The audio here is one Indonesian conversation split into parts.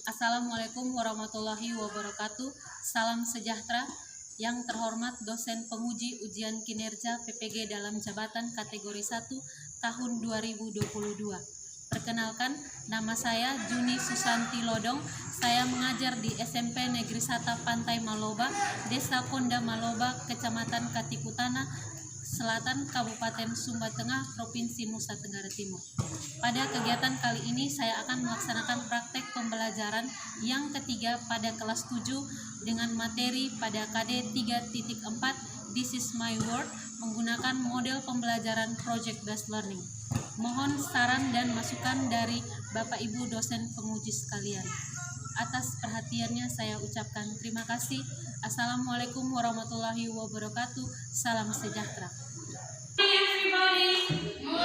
Assalamualaikum warahmatullahi wabarakatuh. Salam sejahtera. Yang terhormat dosen penguji ujian kinerja PPG dalam jabatan kategori 1 tahun 2022. Perkenalkan, nama saya Juni Susanti Lodong. Saya mengajar di SMP Negeri Sata Pantai Maloba, Desa Konda Maloba, Kecamatan Katikutana Selatan, Kabupaten Sumba Tengah, Provinsi Nusa Tenggara Timur. Pada kegiatan kali ini saya akan melaksanakan praktek pembelajaran yang ketiga pada kelas 7 dengan materi pada KD 3.4 This is my world menggunakan model pembelajaran project based learning. Mohon saran dan masukan dari Bapak Ibu dosen penguji sekalian. Atas perhatiannya saya ucapkan terima kasih. Assalamualaikum warahmatullahi wabarakatuh. Salam sejahtera. Hi everybody. How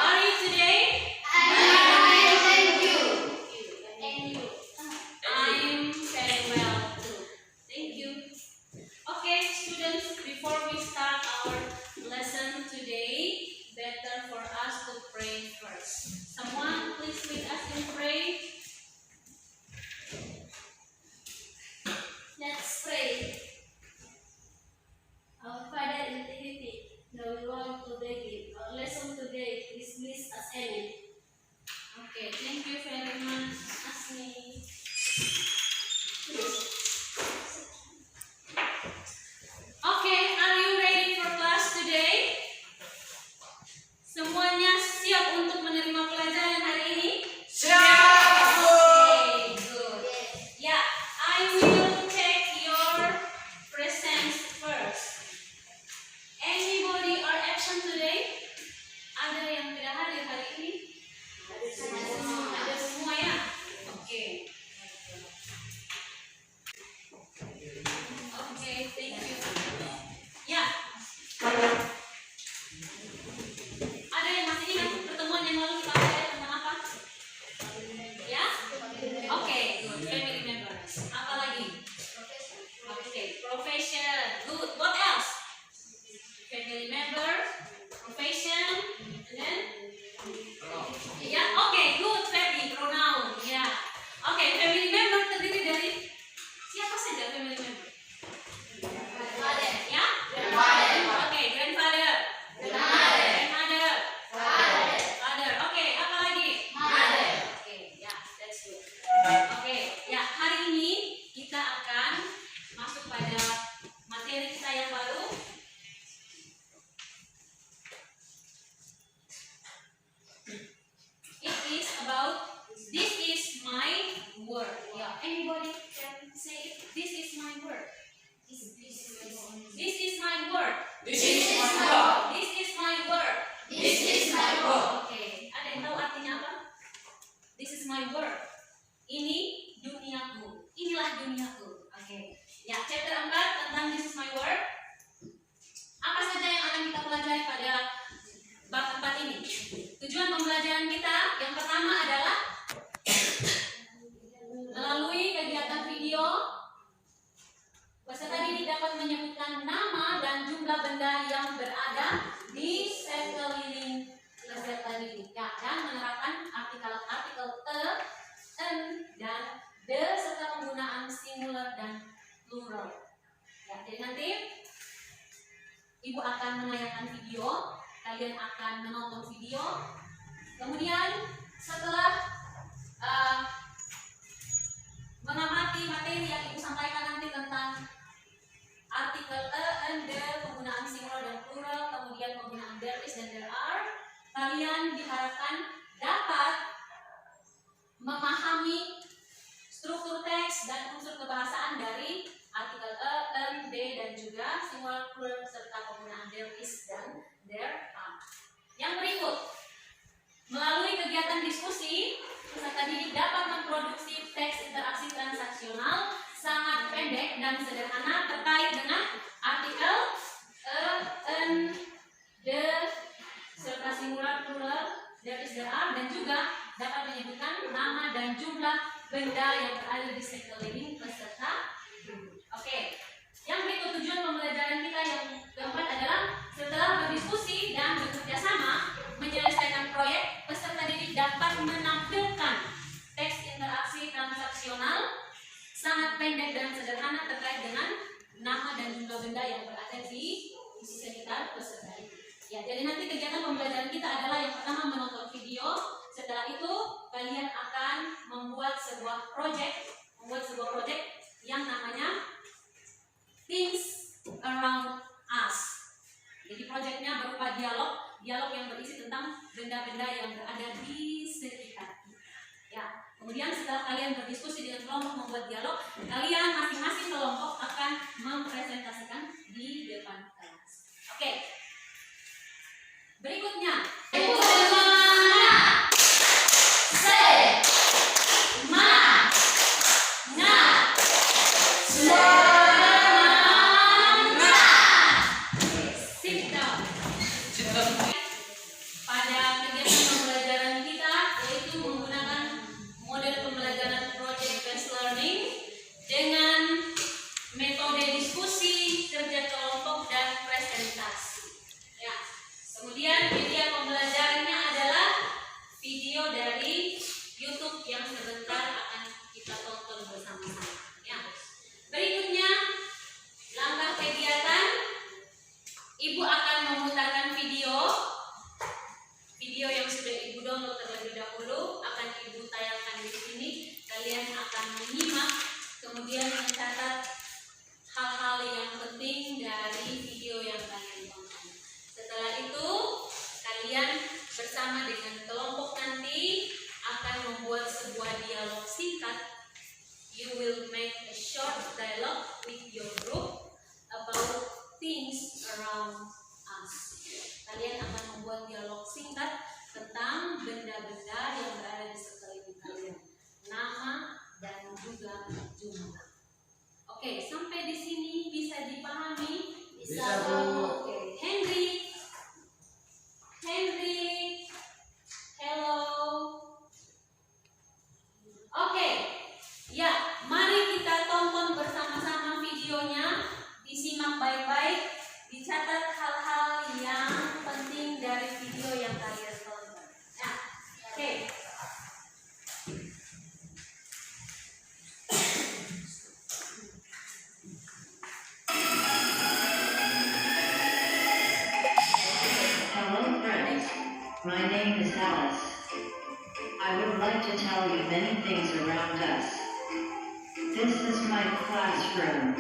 are you today? Thank you. And you? I'm very well too. Thank you. Okay, students, before we start our lesson today, better for us to pray first. Someone please lead us in pray. Let's pray. Our Father in Trinity, now we want to begin our lesson today. Please bless us. Amen. Okay, thank you very much, Asmi. Okay, are you ready for class today? Semuanya siap untuk menerima pelajaran hari ini? Okay, good. Yeah, I will take your presents first. Anybody are absent today? Ada yang tidak hadir hari ini? Ada semua ya? Oke. Oke, thank you. Ya. Ada yang masih ingat pertemuan yang lalu kita ada tentang apa? Ya? Oke, good. Family members. Apa lagi? Oke, profession. Good. What else? Family member, profession, and then? Ya, oke, good. Family pronoun. Ya. Oke, family member terdiri dari siapa saja family member? Father. Ya? Grandfather. Oke, grandfather. Grandmother. Grandmother. Father. Father. Oke, apa lagi? Mother. Oke, ya, that's good. Oke, ya, hari ini kita akan masuk pada materi kita yang baru. It is about this is my word. Yeah, anybody can say it? This is my word. This is my word. This is my word. This is my word. This is my word. Oke, ada yang tahu artinya apa? This is my word. Ini duniaku. Inilah duniaku. Oke. Ya, chapter 4 tentang this is my word. Apa saja yang akan kita pelajari pada bab 4 ini? Tujuan pembelajaran kita yang pertama adalah melalui kegiatan video, peserta didik dapat menyebutkan nama dan jumlah benda yang berada di sekeliling peserta didik, ya, dan menerapkan artikel en, dan the serta penggunaan singular dan plural. Ya, jadi nanti ibu akan menayangkan video, kalian akan menonton video, kemudian setelah mengamati materi yang ibu sampaikan nanti tentang artikel and the, penggunaan singular dan plural, kemudian penggunaan there is dan there are, kalian diharapkan dapat memahami struktur teks dan unsur kebahasaan dari artikel and, they, dan juga singular, plural, serta penggunaan there is dan there are. Yang berikut, melalui kegiatan diskusi, peserta didik dapat memproduksi teks interaksi transaksional sangat pendek dan sederhana terkait dengan artikel an, the, serta singular, plural, there is, there are, dan juga dapat menyebutkan nama dan jumlah benda yang berada di sekeliling peserta. Oke. Yang berikut tujuan pembelajaran kita yang keempat adalah setelah berdiskusi dan bekerja sama menyelesaikan proyek, peserta didik dapat menampilkan teks sangat pendek dan sederhana terkait dengan nama dan jumlah benda yang berada di sekitar peserta itu. Ya, jadi nanti kegiatan pembelajaran kita adalah yang pertama menonton video. Setelah itu kalian akan membuat sebuah project yang namanya Things Around Us. Jadi proyeknya berupa dialog yang berisi tentang benda-benda yang berada di sekitar kita. Ya, kemudian setelah kalian berdiskusi dengan kelompok membuat dialog, kalian masing-masing kelompok akan mempresentasikan di depan kelas. Oke. Berikutnya. Pada kegiatan pembelajaran kita yaitu menggunakan model pembelajaran project based learning dengan metode diskusi, kerja kelompok dan presentasi. Ya. Kemudian media pembelajarannya adalah video dari YouTube yang sebentar akan kita tonton bersama-sama. Ya. Berikutnya langkah kegiatan, Ibu akan memutarkan video yang sudah Ibu download terlebih dahulu, akan Ibu tayangkan di sini. Kalian akan menyimak, kemudian mencatat hal-hal yang penting dari video yang kalian tonton. Setelah itu, kalian bersama dengan kelompok nanti akan membuat sebuah dialog singkat. You will make a short dialogue with your group about things around us. Kalian akan membuat dialog singkat tentang benda-benda yang berada di sekeliling kalian, nama dan juga jumlah. Oke, sampai di sini bisa dipahami? Bisa, Bu. Oke, Henry, hello. Oke, ya, mari kita tonton bersama-sama videonya, disimak baik-baik, dicatat hal-hal yang penting dari video yang kalian tonton. Ya, oke. Hello friends, my name is Alice. I would like to tell you many things around us. This is my classroom.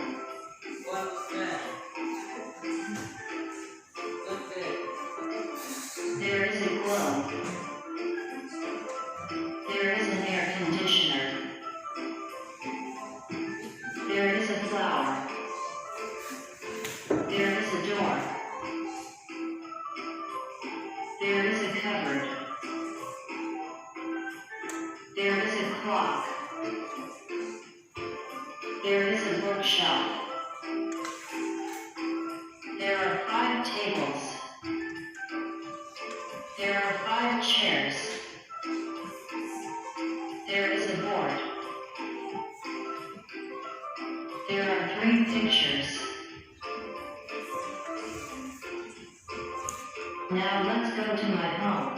What's that? There is a globe. There is an air conditioner. There is a flower. There is a door. There is a cupboard. There is a clock. There is a bookshelf. There are 5 tables. There are 5 chairs. There is a board. There are 3 pictures. Now let's go to my home.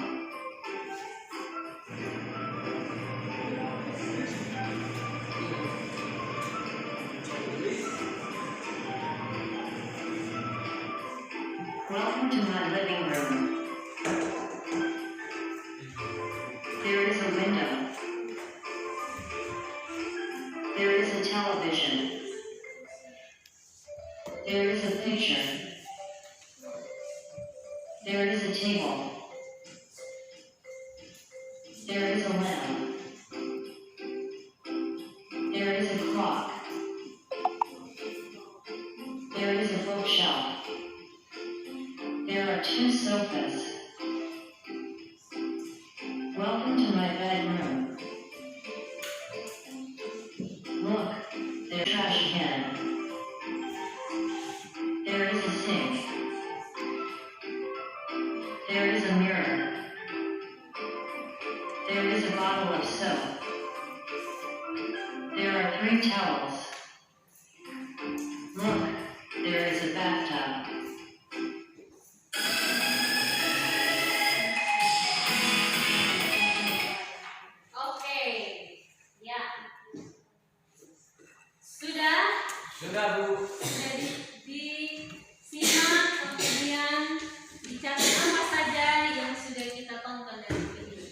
Welcome to my living room. There is a window. There is a television. There is a picture. There is a table. There is a lamp. There is a clock. There is a bookshelf. There are 2 sofas. Welcome to my bedroom. Look, there's a trash can. There is a sink. There is a mirror. There is a bottle of soap. There are 3 towels. Look, there is a bathtub. Oke, ya. Sudah, Bu. Jadi disimak kemudian dicatat apa saja yang sudah kita tonton dari video.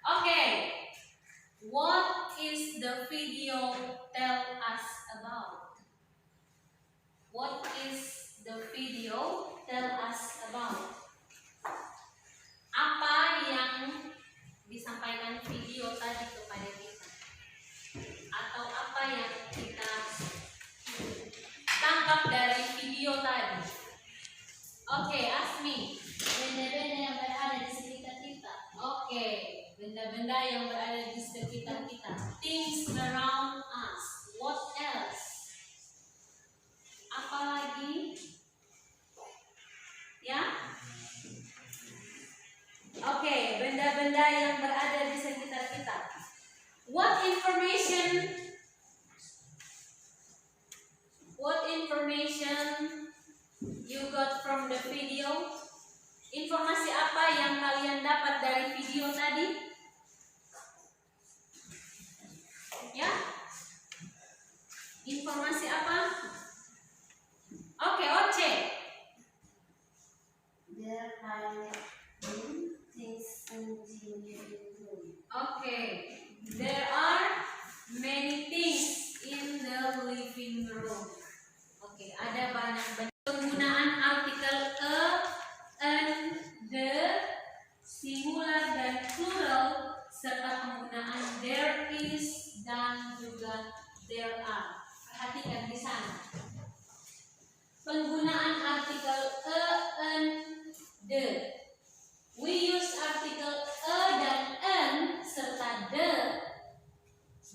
Oke, what is the video tell us about? What is the video tell us about? Apa yang disampaikan video tadi kepada kita? Atau apa yang kita tangkap dari video tadi? Oke, Asmi. Benda-benda yang berada di sekitar kita. Oke, benda-benda yang berada di sekitar kita. Things around us. What else? Apa lagi? Ya? Oke, benda-benda yang berada di sekitar kita. What information you got from the video? Informasi apa yang kalian dapat dari video tadi? Ya? Informasi apa? Oke, Oce. There are things in the room. Oke. There are many things in the living room. Oke, ada banyak penggunaan artikel a, and, the, singular dan plural, serta penggunaan there is dan juga there are. Perhatikan di sana. Penggunaan artikel a, and, the. We use artikel a dan an serta the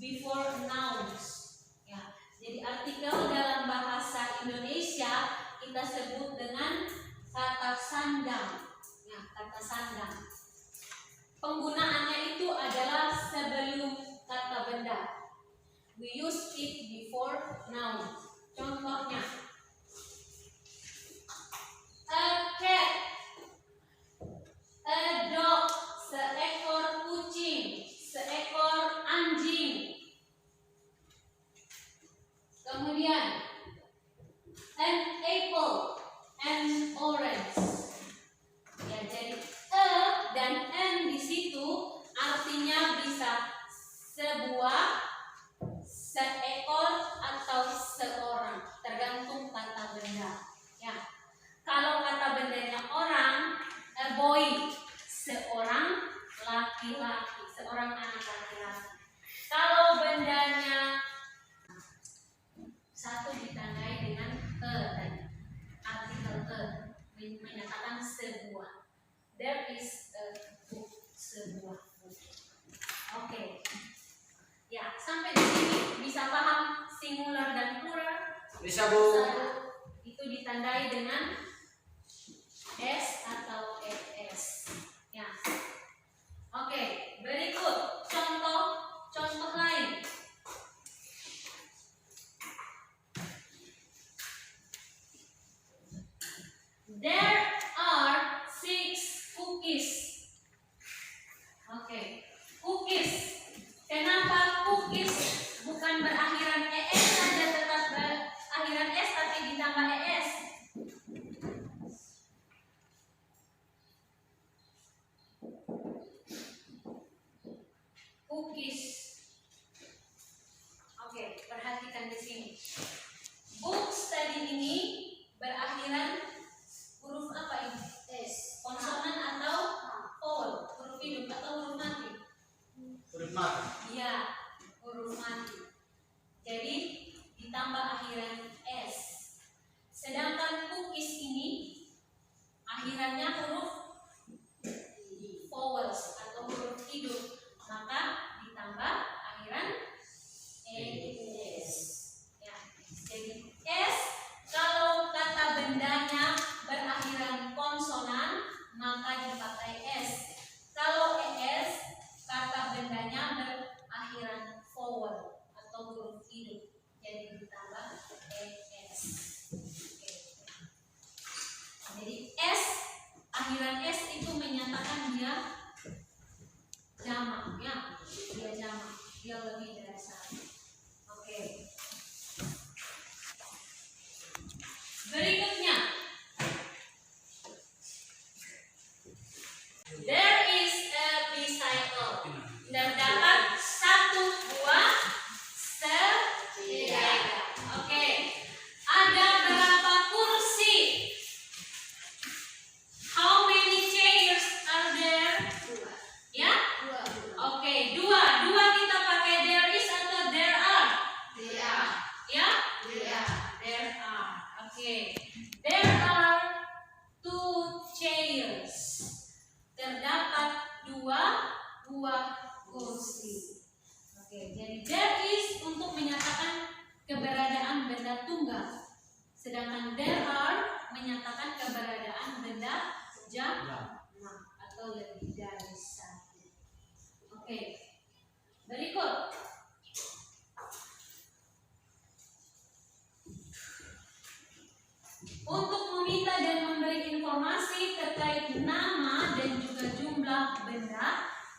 before nouns. Ya, jadi artikel dalam bahasa Indonesia kita sebut dengan kata sandang. Ya, kata sandang. Penggunaannya itu adalah sebelum kata benda. We use it before noun. Contohnya, a cat, a dog, seekor kucing, seekor anjing. Kemudian, an apple, an orange. Ya, jadi a dan an di situ artinya bisa sebuah, seekor atau seorang, tergantung kata benda. Ya, kalau kata bendanya orang, a boy, seorang laki-laki, seorang anak laki-laki. Kalau bendanya satu ditandai dengan tadi, artikel menyatakan sebuah. There is a book, sebuah buku. Oke. Ya, sampai di sini bisa paham singular dan plural? Bisa, Bu. Itu ditandai dengan s atau es. Ya. Oke, berikut contoh lain. There are 6 cookies. Oke, cookies. Kenapa cookies bukan berakhiran es saja, tetap berakhiran s tapi ditambah es? Cookies. Oke, perhatikan di sini. Books tadi ini berakhiran huruf apa ini? S. Konsonan atau vowel? Huruf hidup atau huruf mati? Huruf mati. Iya, huruf mati. Jadi ditambah akhiran s. Sedangkan cookies ini akhirannya huruf vowels atau huruf hidup, maka ditambah akhiran es. Ya, jadi s kalau kata bendanya berakhiran konsonan maka dipakai s. Kalau es kata bendanya berakhiran vowel atau huruf hidup, jadi ditambah es. Oke. Jadi s, akhiran s itu menyatakan dia jamak, ya, dia jamak, dia lebih dari satu. Oke.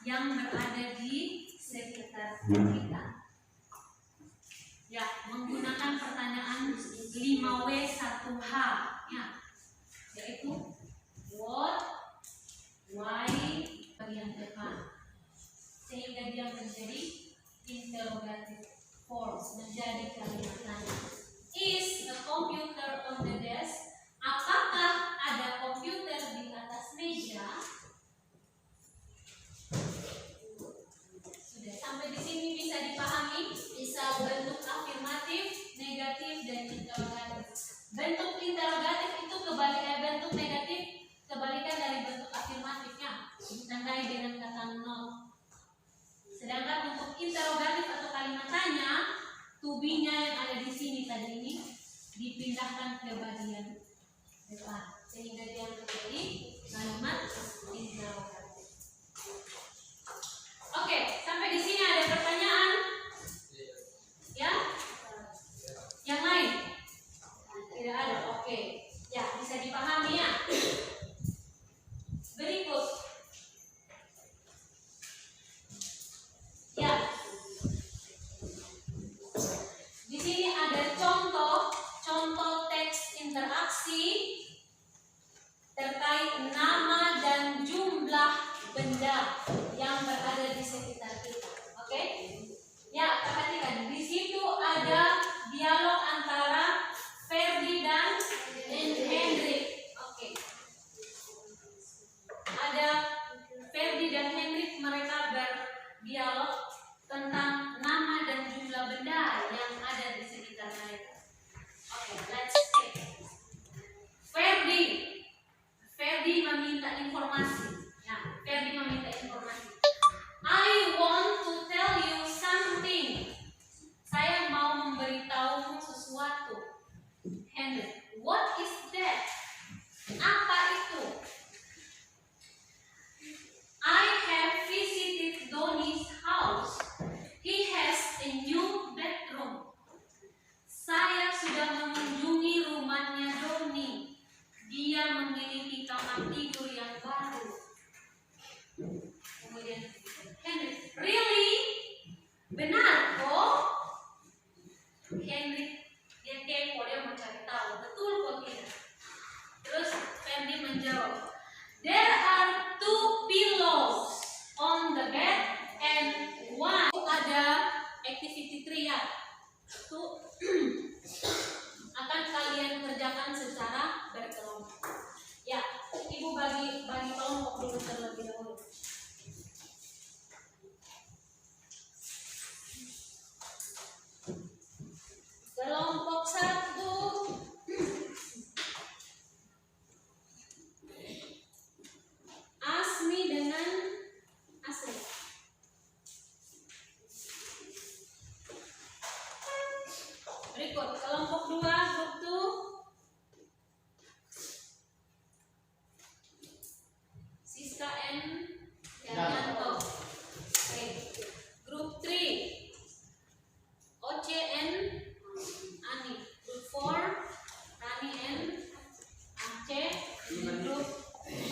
yang berada di sekitar kita. Ya, menggunakan pertanyaan 5W1H ya, yaitu what, why, bagian depan, sehingga dia menjadi interrogative forms, menjadi kalimat tanya. Is a computer on the desk? Apakah ada komputer di atas meja? Sudah sampai di sini bisa dipahami? Bisa bentuk afirmatif, negatif, dan interrogatif. Bentuk interrogatif itu bentuk negatif kebalikan dari bentuk afirmatifnya, ditandai dengan kata not. Sedangkan untuk interrogatif atau kalimat tanya, to be-nya yang ada di sini tadi ini dipindahkan ke bagian depan, sehingga dia menjadi kalimat interrogatif. Oke, sampai di sini ada pertanyaan? Ya? Yang lain? Tidak ada. Oke. Ya, bisa dipahami ya. Berikut. Ya. Di sini ada contoh teks interaksi terkait nama dan jumlah benda yang berada di sekitar kita. Oke? Ya, perhatikan. Di situ ada dialog antara Ferdi dan Hendrik. Oke. Ada Ferdi dan Hendrik, mereka berdialog tentang nama dan jumlah benda yang ada di sekitar mereka. Oke, let's check. Ferdi meminta informasi. Ya, Ferdi meminta informasi. I want to tell you something. Saya mau memberitahumu sesuatu. Henry, what is that? Apa itu? I have visited Donnie's house. He has a new bedroom. Saya sudah mengunjungi rumahnya Donnie. Dia memiliki kamar tidur yang baru. Kemudian Henry, really? Benar kok? Henry, dia kepo, dia mau cari tahu, betul kok tidak? Terus Ferdi menjawab, there are 2 pillows on the bed and one. Ada activity 3 ya. Itu akan kalian kerjakan secara berkelompok. Ya, Ibu bagi kelompok dulu terlebih dahulu. Kelompok 1 Asmi dengan Asri. Berikut kelompok 2 grup 2 Siska and Yanto. Oke. Grup 3 Oce and Ani. Group 4 Rani and Aceh. Group 5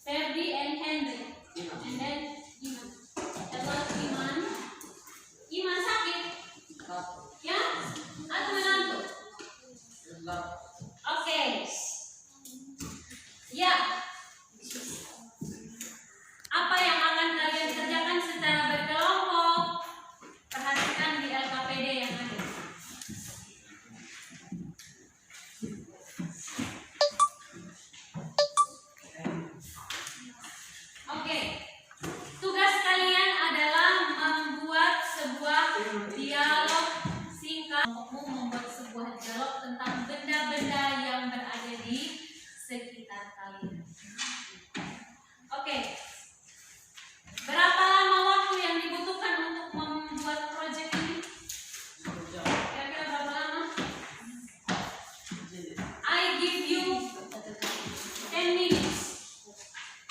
Ferdi and Henry. And then Iman. About Iman sakit? Ya? Atau mengantuk? Oke. Ya. Apa yang akan kalian kerjakan secara berkelompok? Perhatikan di LKPD yang ada. Oke. Tugas kalian adalah membuat sebuah dialog singkat. Kelompokmu membuat sebuah dialog tentang benda-benda yang berada di sekitar kalian. Oke. Berapa lama waktu yang dibutuhkan untuk membuat proyek ini? Kira-kira berapa lama? I give you 10 minutes.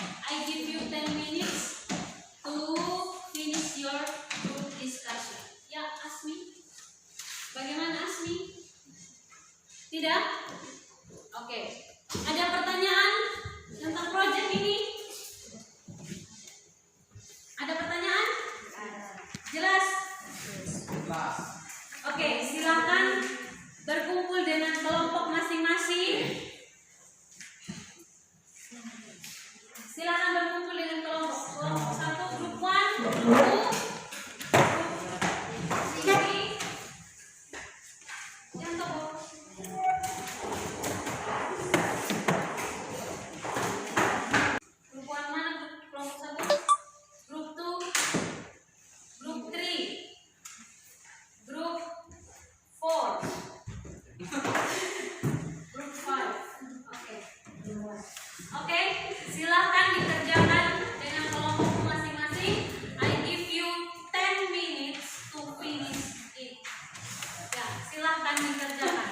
I give you 10 minutes to finish your group discussion. Ya, Asmi. Bagaimana Asmi? Tidak? Oke. Ada pertanyaan tentang proyek ini? kelas. Oke, silakan berkumpul dengan kelompok masing-masing. Silakan berkumpul dengan kelompok. Kelompok 1, grup 1, grup 2, grup 3. Yang toko. Grup 1 mana? Kelompok 1. Grup 2, grup 3, grup 4, grup 5. Oke. Oke, silakan dikerjakan dengan kelompok masing-masing. I give you 10 minutes to finish it. Ya, silakan dikerjakan.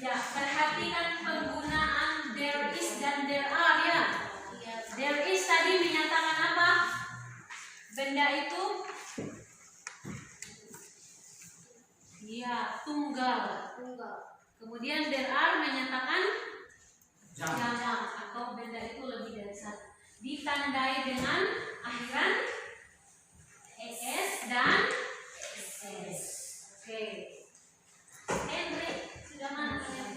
Ya, perhatikan penggunaan there is dan there are ya. There is tadi menyatakan apa? Benda itu ya tunggal. Kemudian there are menyatakan jam atau benda itu lebih dari satu. Ditandai dengan akhiran es dan ss. Oke. Henry sudah mana kalian?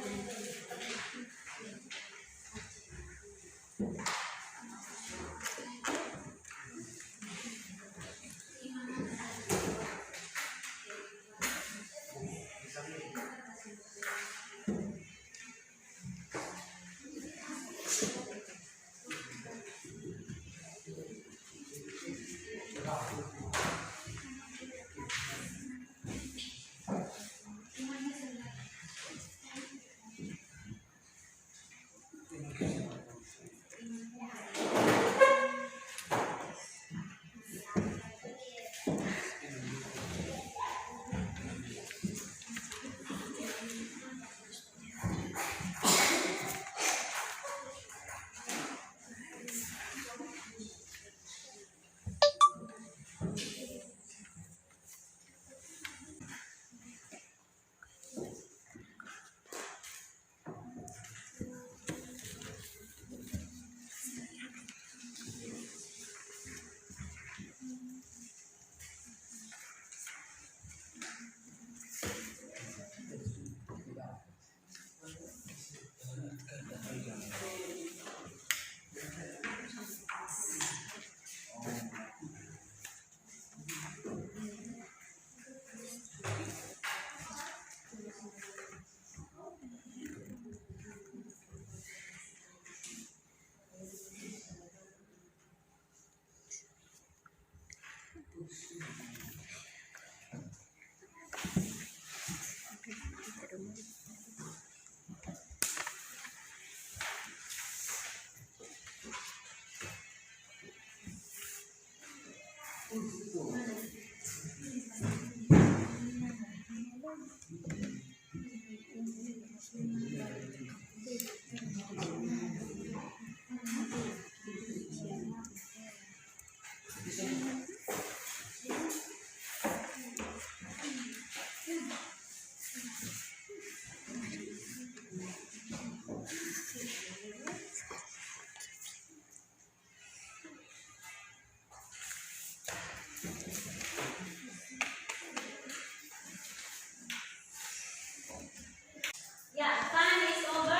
Ya, time is over.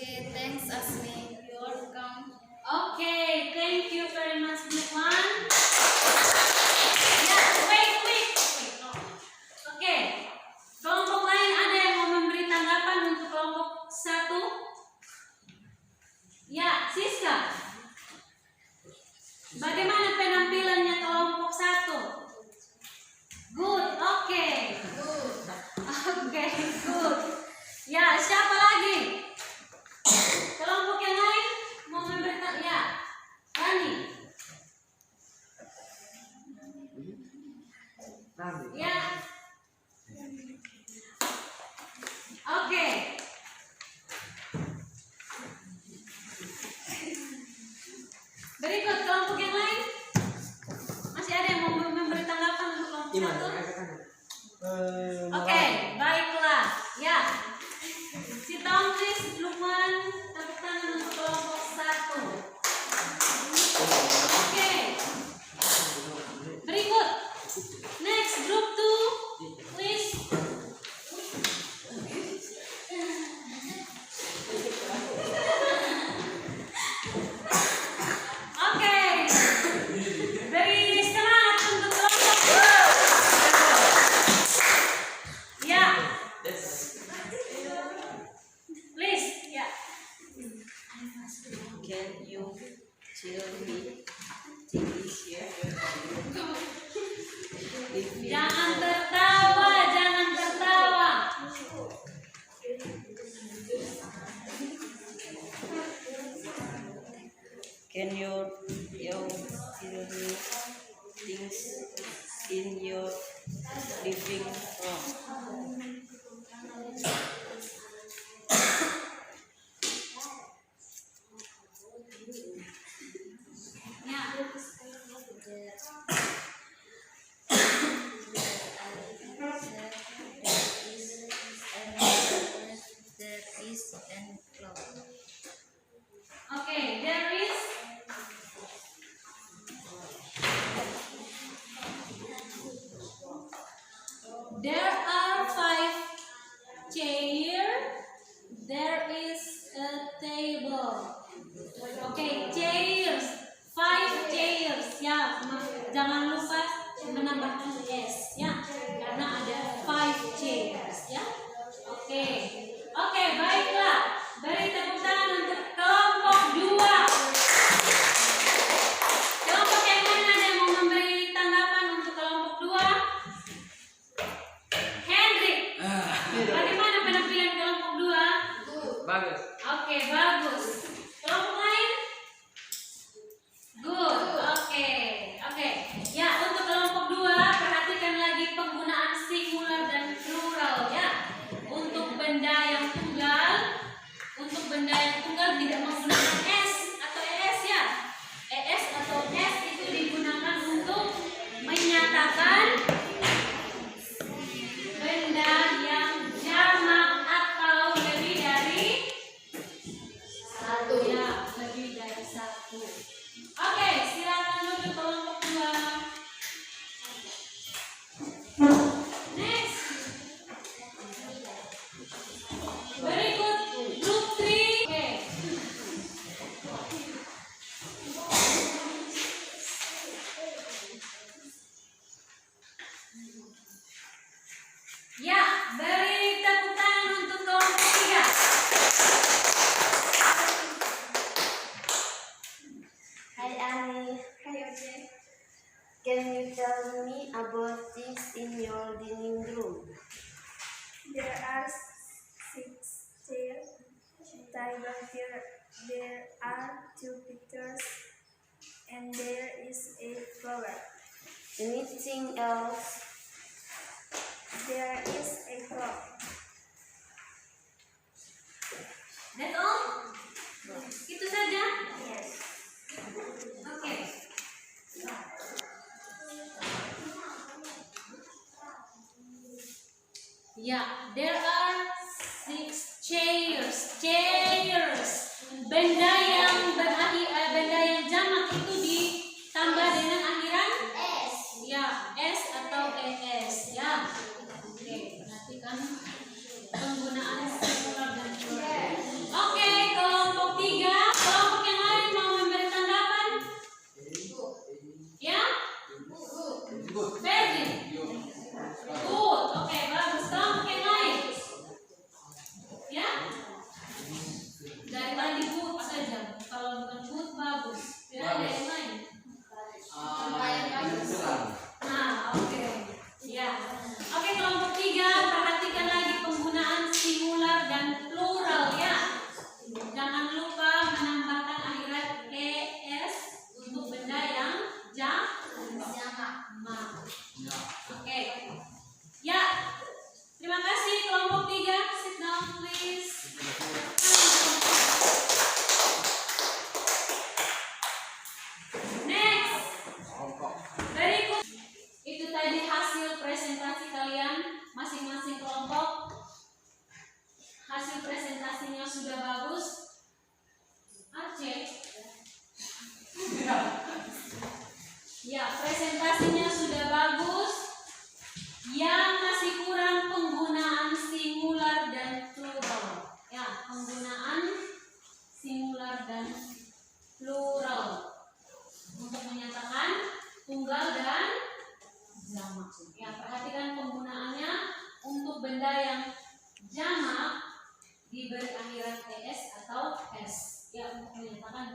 Okay, thanks Asmi. You're welcome. Okay, thank you very much, Lukman. Ya, wait. Oke, kelompok lain ada yang mau memberi tanggapan untuk kelompok 1? Ya, Siska. Bagaimana penampilannya kelompok 1? Good, oke. Oke, good. Ya, siapa lagi? Kelompok yang lain mau memberi tanggapan? Ya, Rani. Ya. Oke. Berikut kelompok yang lain. Masih ada yang mau memberi tanggapan untuk kelompok 1? Oke, baiklah. Ya. Si Tomris, Lukman, tepuk tangan untuk kelompok 1. Oke. Berikut. Next, group 2, please. Oke. Beri semangat untuk kelompok 2. Ya. Please, ya. Can you tell me English here? Jangan tertawa, jangan tertawa. Can you tell me things in your living room? Ya. There is an clock. Okay, there is there are 5 chairs. There is a table. Okay, chairs. 5 chairs. Ya, jangan lupa menambahkan s ya, karena ada 5 chairs ya. Oke. Oke, baiklah. Beri tepuk tangan untuk kelompok 2. Kelompok yang mana ada yang mau memberi tanggapan untuk kelompok 2? Henry. Bagaimana penampilan kelompok 2? Bagus. Oke, bagus. Kelompok lain? Good. Oke. Oke. Ya, untuk kelompok 2 perhatikan lagi penggunaan singular dan plural ya. Untuk benda yang tunggal tidak menggunakan s atau es ya. Es atau s itu digunakan untuk menyatakan benda yang jamak atau lebih dari 1 ya, lebih dari 1. Oke, silakan duduk kelompok 2. Next. Berikut group 3. Oke. Ya, beri tepuk tangan untuk kelompok 3. Hi Annie. Hi Oje. Can you tell me about things in your dining room? There are 6 chairs, table here. There are 2 pictures, and there is a flower. Anything else? There is a clock. That's all? Itu saja? Yes. Oke. Ya, there are 6 chairs. Benda yang benda yang jamak itu ditambah dengan akhiran s. Ya, s atau es ya. Oke, perhatikan penggunaan singular dan plural. Oke,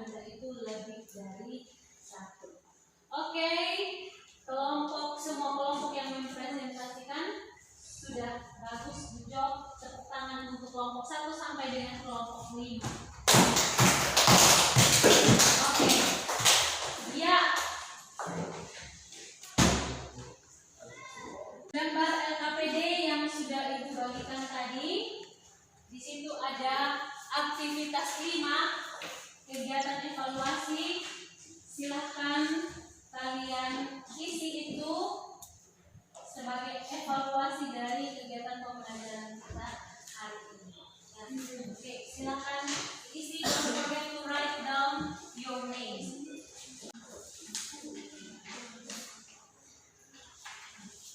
benda itu lebih dari satu. Oke, semua kelompok yang mempresentasikan sudah bagus, good job. Tepuk tangan untuk kelompok 1 sampai dengan kelompok 5. Oke, ya. Gambar LKPD yang sudah Ibu bagikan tadi, di situ ada aktivitas 5, kegiatan evaluasi. Silahkan kalian isi itu sebagai evaluasi dari kegiatan pembelajaran kita hari ini. Ya. Oke, silahkan isi. Don't forget to write down your names.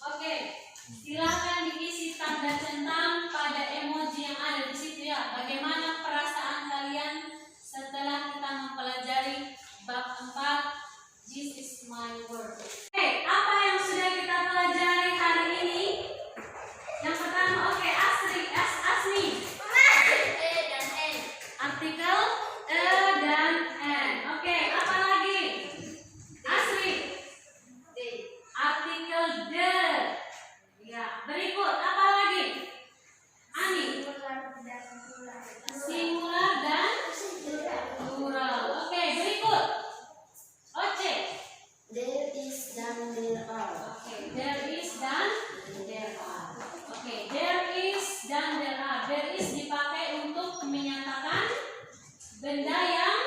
Oke, silahkan diisi tanda centang pada emoji yang ada di situ ya. Bagaimana perasaan kalian setelah kita mempelajari bab 4? This is my word. Oke, apa yang sudah kita pelajari hari ini? Yang pertama, oke, Asmi. E dan N. Artikel e dan n. Oke, apa lagi? Asri. D. Artikel the. Ya, berikut apa lagi? Ani. Singular dan plural. Oke, berikut. Oce. There is dan there are. Oke, there is dan there are. Oke, there is dan there are. There is dipakai untuk menyatakan benda yang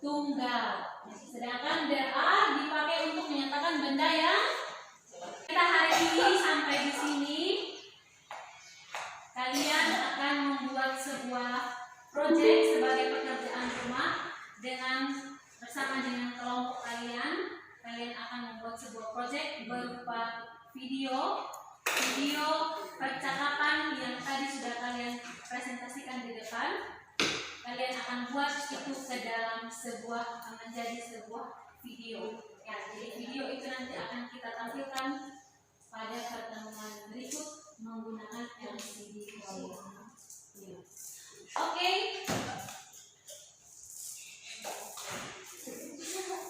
tunggal. Sedangkan there are dipakai untuk menyatakan benda yang. Kita hari ini sampai di sini. Kalian akan membuat sebuah proyek sebagai pekerjaan rumah bersama dengan kelompok kalian. Kalian akan membuat sebuah proyek berupa video percakapan yang tadi sudah kalian presentasikan di depan. Kalian akan buat itu ke dalam menjadi sebuah video. Ya, jadi video itu nanti akan kita tampilkan pada pertemuan berikut menggunakan LCD proyektor. Oke.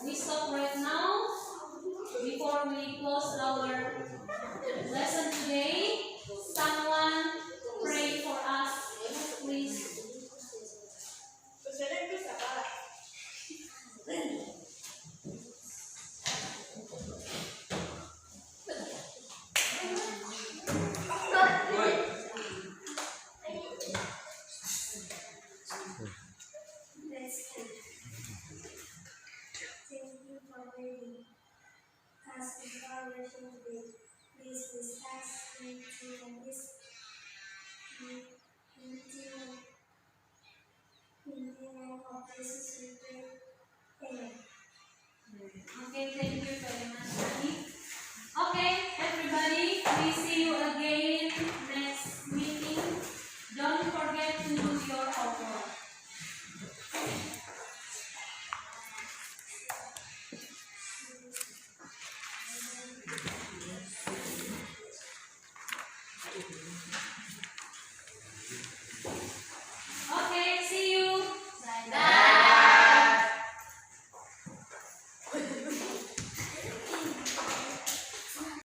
We stop right now. Before we close our lesson today, someone pray for us, please. Thank you for reading. As evaluation today, please discuss in this of this report. Amen. Okay, thank you very much, Ani. Okay, everybody, we see you again